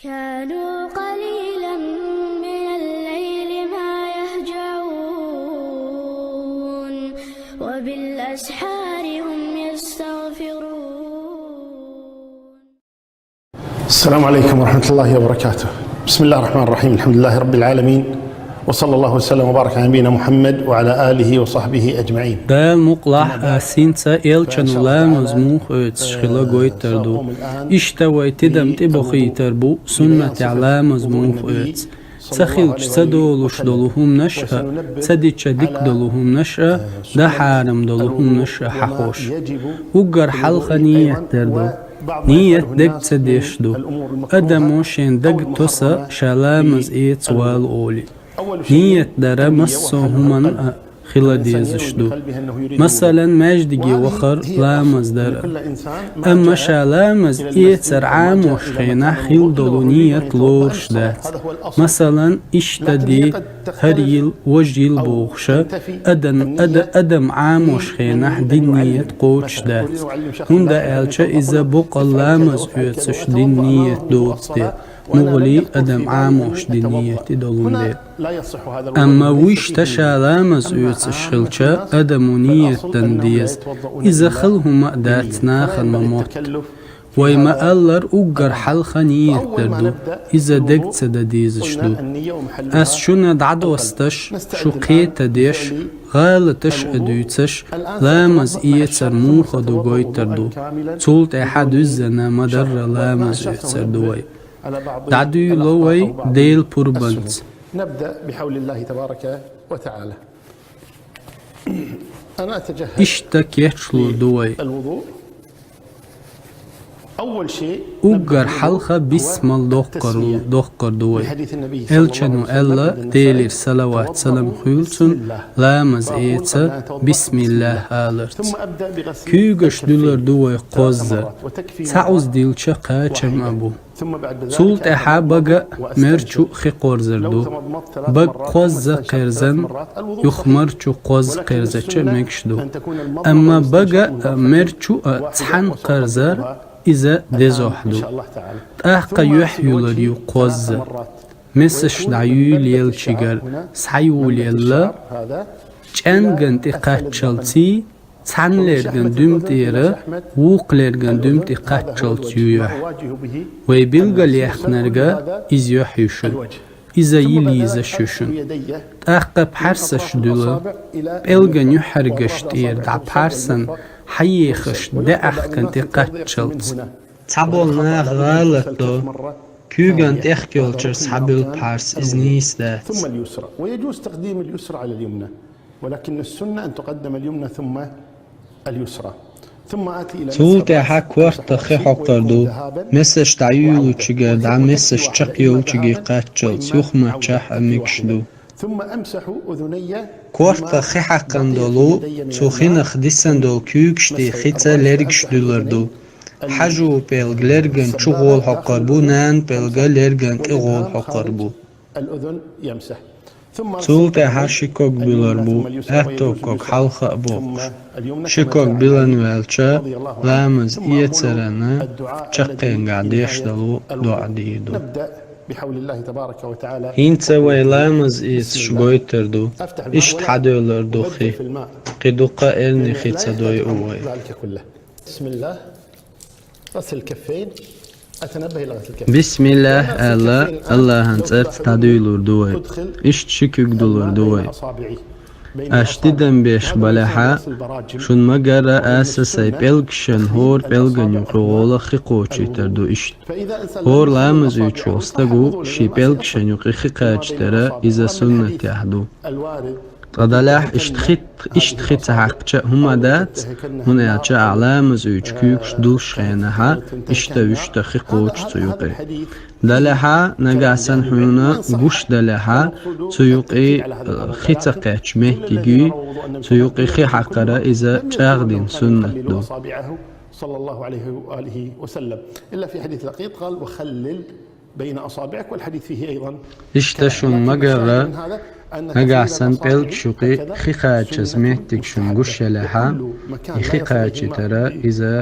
كانوا قليلا من الليل ما يهجعون وبالأسحار هم يستغفرون. السلام عليكم ورحمة الله وبركاته. بسم الله الرحمن الرحيم. الحمد لله رب العالمين وصلى الله وسلم وبارك على نبينا محمد وعلى آله وصحبه أجمعين. Dēl muqlah sinca elçanularımız ötüşkila goytardu. İşte ve tidam tibohitar bu sünnet alamız öt. Tsahilç tsadoluş doluhum naşa, tsadiça dik doluhum naşa, da haram doluhum naşa hahoş. Ugar halqa niyetterdu. Niyet deg tsadeşdu. Adamu şen deg tosa şalamız sual oli. Niyet dara massohuman خلاديزشدو مثلا مجدي وخر لامز در اما شالامز ايتر عام وشخينا خيل دولونية لورش دات مثلا اشتدي هريل وجيل بوخشة ادم عام وشخينا دينية قوش دات هندا الچا اذا بقى لامز ايتسش دينية دوت دات مغلي أدم عاموش دينية دولون دي أما ويش تشالامز يتشخلشا أدمونية دنديز إذا خلهما داتنا خلمموت ويما ألر أقر حلخة نية دردو إذا دقت سداديزشدو أس شونا دعدوستش شو قيتا ديش غالتش أدويتش لامز إيتر موخة دو قويتردو تولت أحد الزنا مدر لامز يتر دوي دعدو لوي ديل بوربنت. نبدأ بحول الله تبارك وتعالى. أنا أتجهز اشتكيتشلو دوي الوضوء. أول شيء أوغر حلقة بسم الله دقر دوي الچنو ألا ديلير صلوات سلام خيلتون لامز إيتا بسم الله آلرت كيوغش دولر دوي قوزر تعوز ديلچا قاچم أبو سولت أحا بغا مرچو خي قرزردو بغ قوز قرزن يخمرچو قوز قرزچا مكشدو أما بغا مرچو تحن قرزر إذا دزوحدو أحقا يحيولر يقوز مسش دعيول يلشجر سعيول يلا چنگن تقاتشلتي تعنلرگن دمتيرا ووقلرگن دمتي قاتشلتي يوح ويبلغل يحنرگا إز يحيوشن إذا يليزا شوشن أحقا بحرسش دولا بلغن يحرگشتير دع بحرسن حيخش ده أحكن تقاتشلت تابولنا غالطو كيوغان تخكيولشر صحابيل بارس إزنيس دات ثم اليسرى ويجوز تقديم اليسرى على اليمنى ولكن السنة أن تقدم اليمنى ثم اليسرى ثم آتي إلى سولت حق وقت خي حقردو مسش تعيولو تشيغر دع مسش تشقيو تشيغي قاتشلت يخمع تشاح أميكشدو ثم أمسح أذني كورتا خي حقندولو تخينخ ديسندول كيوكشتي خيتا لرگشدولردو حجو بيلغلرگن چغول حقربو نان بيلغا لرگن كغول حقربو الأذن يمسح سولتا حشيكوك بيلربو أتوكوك حلقة بوكش شيكوك بيلنوالچا لامز إيتسرنا چقين قعديش دلو دعديدو بحول الله تبارك وتعالى هينتا ويلامز إيس شغويتردو إشت حدولردو خي قدوقا إرني خيتsa دوي أوي ذلك كله. بسم الله. غسل الكفين. أتنبه إلى غسل الكفين. بسم الله الله هنتسرت تدويلردوي إشت شكوك دولردوي أشتدن بيش بلحا شون مقرى آساسي بلغشن هور بلغن يقرغولا خيقوشي تردو إشت هور لامز يوچوستغو شي بلغشن يقرخي قاچترا إذا سنة يحدو قدلاح اشتخيت حقچا هما دات هنا يالچا علامز يوچكيوكش دوش خينها اشتوشتخي قوچ تيوقي دلحا نقاسن حيونا قوش دلحا تيوقي خيتا قاچ مهتيجي تيوقي خي حقرا إذا چاغدين سنة دو صلى الله عليه وآله وسلم إلا في حديث لقيط قال وخلل بين أصابعك والحديث فيه أيضا اشتشون مقرة Nagasan pelk şuqi xiqaçız mehtik şun guşşeleha xiqaçı tara iza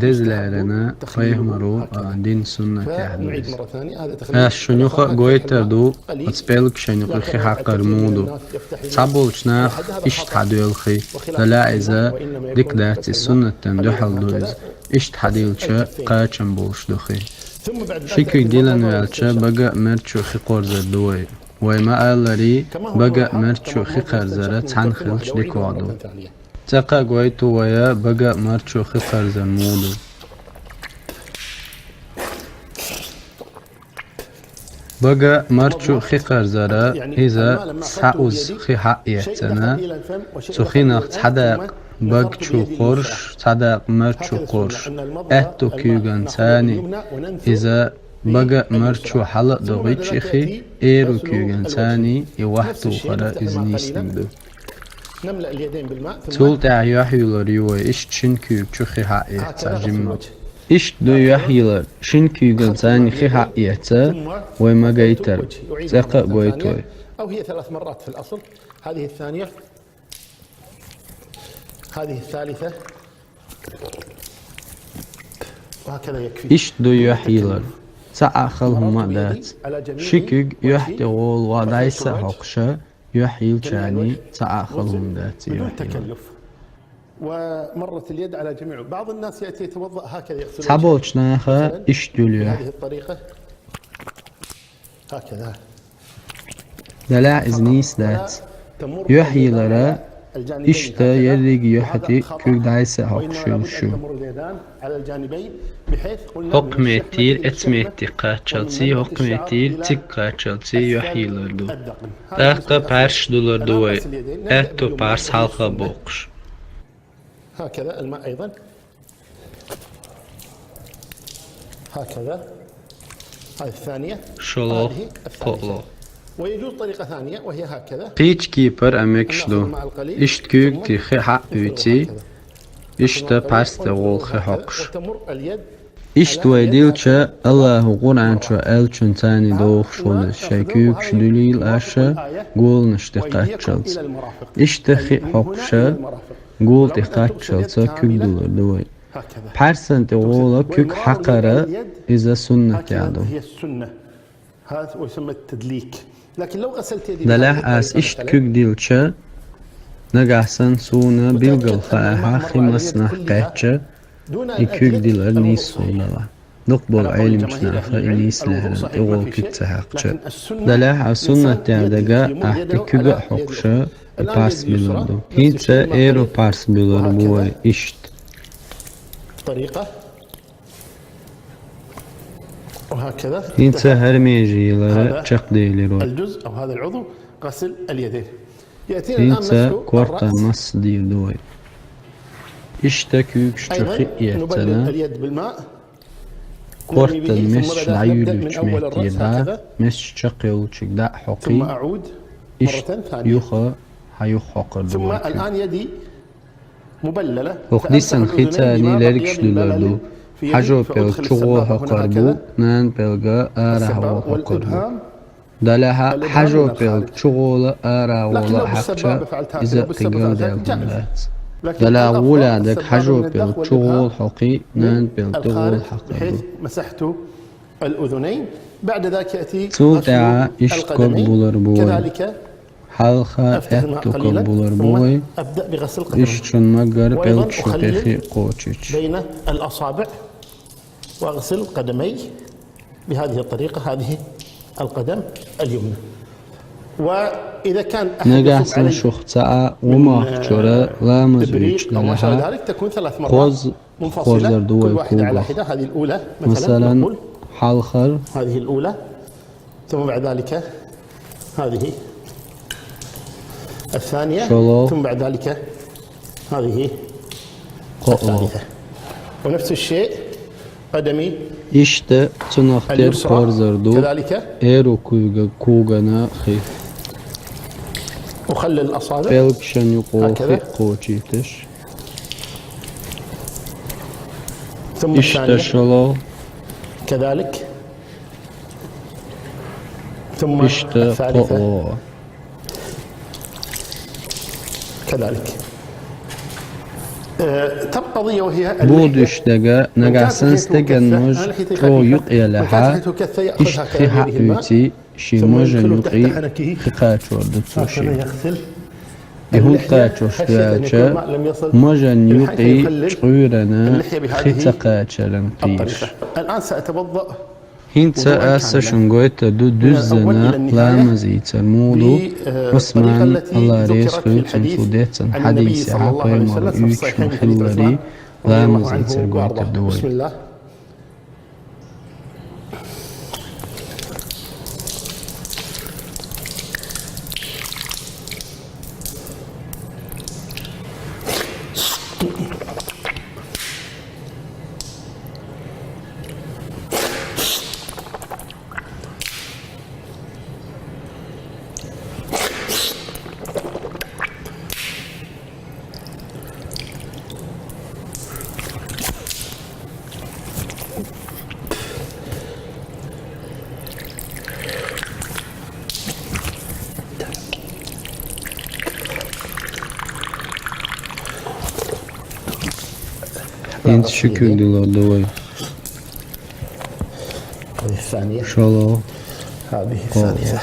dezlerine fayhmaru din sünnet yahdiriz. Şunuqa goytardu atspelk şunuqi xiqaqar mudu. Sabulçnaq işthadülxi dala iza dikdati sünnetten duhalduiz. İşthadilça qaçan bulşduxi. Şikik dilan velça baga merçu xiqorzar duay. وما ألري بقى مرشو خير زرا تنخلش لكوادو تقا قويتو ويا بقى مرشو خير زنمودو بقى مرشو خير زرا إذا سعوز خي حقيتنا سخيناخ تحدق بقشو قرش تحدق مرشو قرش أهتو كيوغان ثاني إذا بقى مرشو حلق دغيتش إخي إيرو كيوغان ثاني يوحتو خرا إزنيس نمدو نملأ اليدين بالماء تول تاع يحيلر يوي إش تشن كيوغ شو خي حقية تاع جمع إش دو يحيلر شن كيوغان ثاني خي حقية تاع ويما قيتر تاقا قويتوي أو هي 3 مرات في الأصل. هذه الثانية، هذه الثالثة، وهكذا يكفي. إش دو يحيلر سأخلهم مدات شكيك يحتغول ودايسة حقشة يحيل شاني سأخلهم دات بدون تكلف. ومرت اليد على جميع. بعض الناس يأتي يتوضأ هكذا يغسل سابوچناخه إش دوليو هذه الطريقة هكذا دلا إزنيس دات يحيلره İşte yerligi yohati kügdayse hokşun şu. Hokmetir etmeti qaçalsi hokmetir tik qaçalsi yohilirdu. Daqqa parş dolurdu ve etto pars halqa boqş. هكذا الماء أيضا هكذا. هذه الثانية. شلو قولو. ويجوز طريقة ثانية وهي هكذا. بيتش كيبر أمكشلو. إشت كيك تخي حق بيتي. إشت بارس تغول خي حقش. إشت ويديلشا الله قرآن شو ألشن تاني دوخ شول الشاكيك شدليل أشا قول نشتقات شلت. إشت خي حقشا قول تقات شلت كيك دولار دوي. بارسن تغول كيك حقرة إذا سنة يعدو. هي السنة. هذا ويسمى التدليك. لكن لو غسلت يدي دلح أس إشت كيك ديلشا نجحسن سونا بيلقل خاها خمس نحقاتشا يكيك ديلر نيس سونا نقبل علم شنافة إنيس لهن إغول كتسحقشا دلح السنة تعدقا أحتي كيبا حقشا بارس بلردو هيتسا إيرو بارس بلربو إشت طريقة وهكذا. هيتسا هرميجي لرا شق ديلي رو الجزء أو هذا العضو غسل اليدين. هيتسا كورتا مس دير دوي إشتا كيك شتخي يهتنا كورتا مس لعيولوش مهتيدا مس شقيو شكدا حقي ثم أعود مرة ثانية. يوخا هيوخ حقر ثم دوي الآن يدي مبللة. وخديسن ختاني لركش دولردو حجو بيل شغو حقربو نان بيلغا آره حقربو دلها حجو بيل شغول آره ولا حقشا إذا تقل دالتنبات دلا ولادك حجو بيل شغول حقي نان بيل تغول حقربو بحيث مسحت الأذنين. بعد ذلك يأتي سوطع إشتكر بولربوي كذلك حلقة أهتكر بولربوي أبدأ بغسل قدمي إشتشن مقر بيل شقيخي قوتشيش بين الأصابع وأغسل قدمي بهذه الطريقة. هذه القدم اليمنى. وإذا كان نجحسن شخصاء وما خشرة لا مزوج أو ما شابه لها ذلك تكون 3 مرات خوز منفصلة. خوزر كل دوي واحدة على كوبا حدة. هذه الأولى مثلا نقول حلخر هذه الأولى. ثم بعد ذلك هذه الثانية. شلو. ثم بعد ذلك هذه قطو الثالثة. ونفس الشيء قدمي İşte tırnaklar اليسرى korzardu كذلك. ero kugana xi أخلل الأصابع belkşen yuqo هكذا. xi qoçitish ثم İşte الثانية şalo كذلك. ثم İşte الثالثة. qo كذلك. تبقى قضية وهي Bu düşdəgə nəqəsənstəgən moj çoyuq eləhə iştiha üti şi mojenuqi xiqaçordu çoşi. İhun qaçoşdəçə mojenuqi çuyurənə xitaqaçələn qiş. الآن سأتوضأ Hintsa əsə şungoyta du düzzənə lamazitsa mudu Osman Allah resfü tümsudetsən hadisi haqaymalı üç mıxilləri lamazitsa goyta duay. بسم الله. Hint şükürdülər duay. هذه الثانية. Şalo. هذه الثالثة.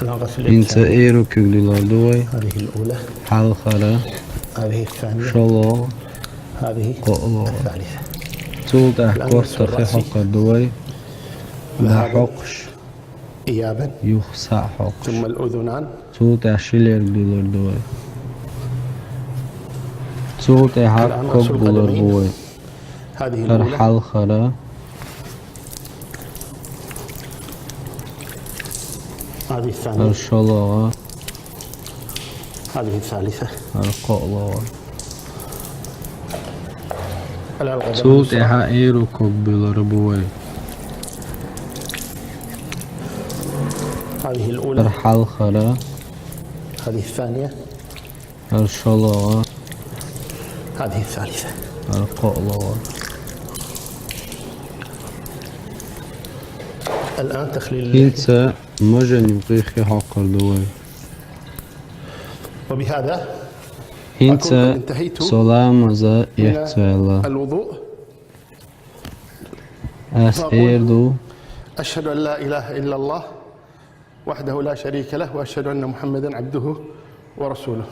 الآن غسل Hintsa الثانية. eru kürdülər duay. هذه الأولى. Halxara. هذه الثانية. Şalo. هذه قولوا. الثالثة. Tulta korta xihaqqa duay. Da xoqş. إيابا. Yuxsa xoqş. ثم الأذنان. Tulta şiler dular duay. Tulta haqqo bular duay. هذه Kar الأولى. halxara. هذه Kar الثانية. şalağa. هذه الثالثة. Kar qo'lağa. الآن القدم Tulta اليسرى. ha eru bular duay. هذه Kar الأولى. halxara. هذه الثانية. Kar şalağa. هذه الثالثة. Kar qo'lağa. الآن تخليل. Hintsa mojen yuqixi haqqar duay. وبهذا Hintsa solamaza ihtivala. الوضوء. As erdu. أشهد أن لا إله إلا الله وحده لا شريك له وأشهد أن محمدا عبده ورسوله.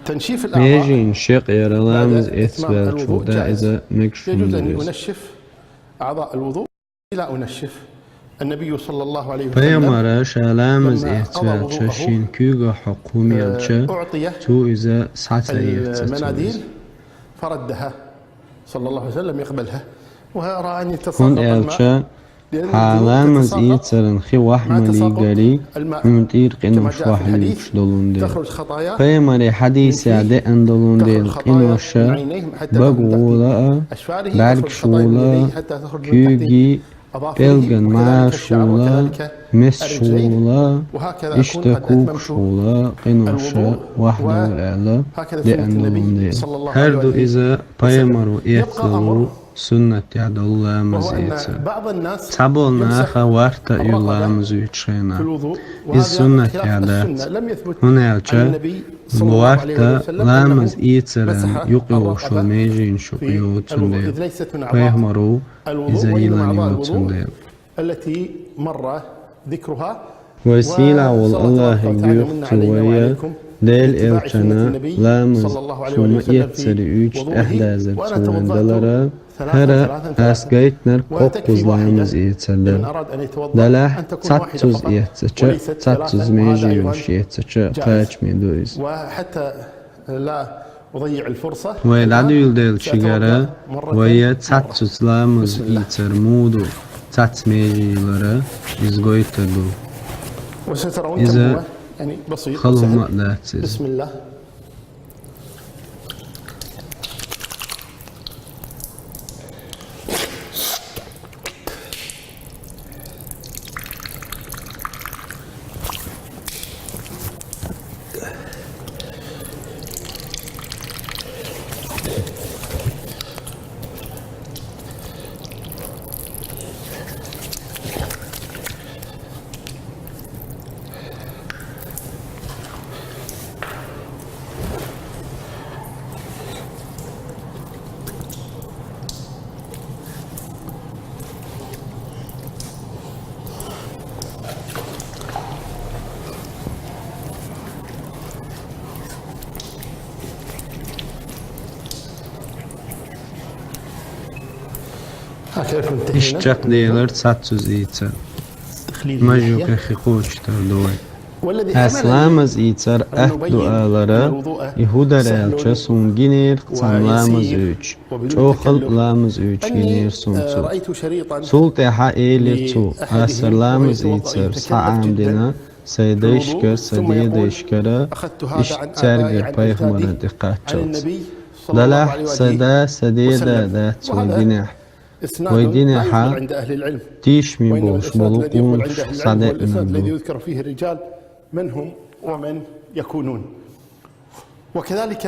تنشيف الأعضاء Mejin şiq yaralamız etvel çuda iza يجوز أن mekşundiriz. أنشف أعضاء الوضوء. لا أنشف. النبي صلى الله عليه وسلم Peymara şalamız etvel çeşin küga hukumiyelçe أعطي tu iza sata المناديل yetsetçeliz. فردها صلى الله عليه وسلم يقبلها وأرى أن Kun يتساقط الماء elçe لأن halamız الوضوء yetserin xi vahmali gari ümtir qinmuş vahli dolundir. تخرج خطايا Peymari hadisi ade endolundir qinoşa bagula berk şula kügi belgen maşula mesşula iştekuk şula qinoşa vahdul ala de endolundir. Her du iza peymaru ihtlalu sünnet yadullamız etse. بعض الناس Tabolna xavarta yullamız üçrena. في الوضوء Iz sünnet خلاف yadat. السنة لم يثبت عن Hunelçe النبي صلى الله عليه buarta وسلم lamız أنه itseren yuqyoşul mejin şu في الوضوء إذ yutunde. ليست من أعضاء Peymaru الوضوء iza وإنما yılan أعضاء yutunde. الوضوء التي مر ذكرها Vesila ol Allah'ı yuqtuveya del elçana lamız şuma yetseri üç ehdazer suvendalara hara asgaytner qoqquz lamız yetseler. من أراد أن يتوضأ Dalah أن تكون واحدة tatsuz فقط yetseçe وليست tatsuz ثلاثة. وهذا meji أيضاً yuş yetseçe جائز. kaçmeduriz. وحتى لا أضيع الفرصة Ve ladu yıldel سأتوضأ çigara مرة ve tatsuzlamız iter mudu tats mejilere izgoytadu. وسترون إذا كم هو يعني بسيط Xalım وسهل. maqdatsiz. بسم الله. هكذا انتهينا İşçaq deyilir satsız içər. تخليل Majuk اللحية. xixuçdur duay. والذي حملني Əslamız içər əhd dualara İhuda rəlçə sunginir çanlamız üç. Çoxıllamız üç ginir sunçu. رأيت شريطا Sulteha elir çu. Əsrlamız içər saamdina Seydə işgər, sədiyə işgərə İşçərgir payxmana diqqət عن çat. النبي صلى الله Dalah عليه sədə وآله sədiyə də çu dinə. إسناد ويدينا ضعيف حق عند أهل العلم Diş mi وإن boş الإسناد الذي يقول boluq عند أهل العلم sadə هو الإسناد الذي önəmli. يذكر فيه الرجال من هم ومن يكونون. وكذلك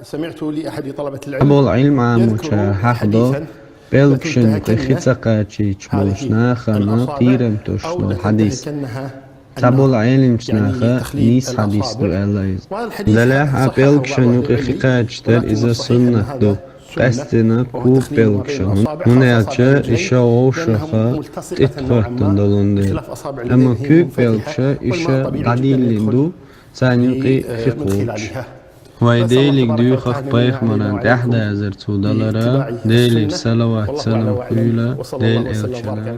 سمعت لأحد طلبة العلم Abol ilm amuça يذكر haqdo حديثا belkşin xiçaqaçi çboşna xana tirem toşlo hadis. Tabol ilm çnaxa nis hadis du ellayız. Dalah belkşin xiçaqaçdır iza sunnahdo. Qastina ku belkşin. Munayça işa oşaxa itqatdan dolundu. Amma kük belkşa işa qadillindu saniqi xiquç. Vaydelik düğü xaqbayıq manant əhdə əzir tudalara, deylik salavat salam kuyla, deyil elçələr.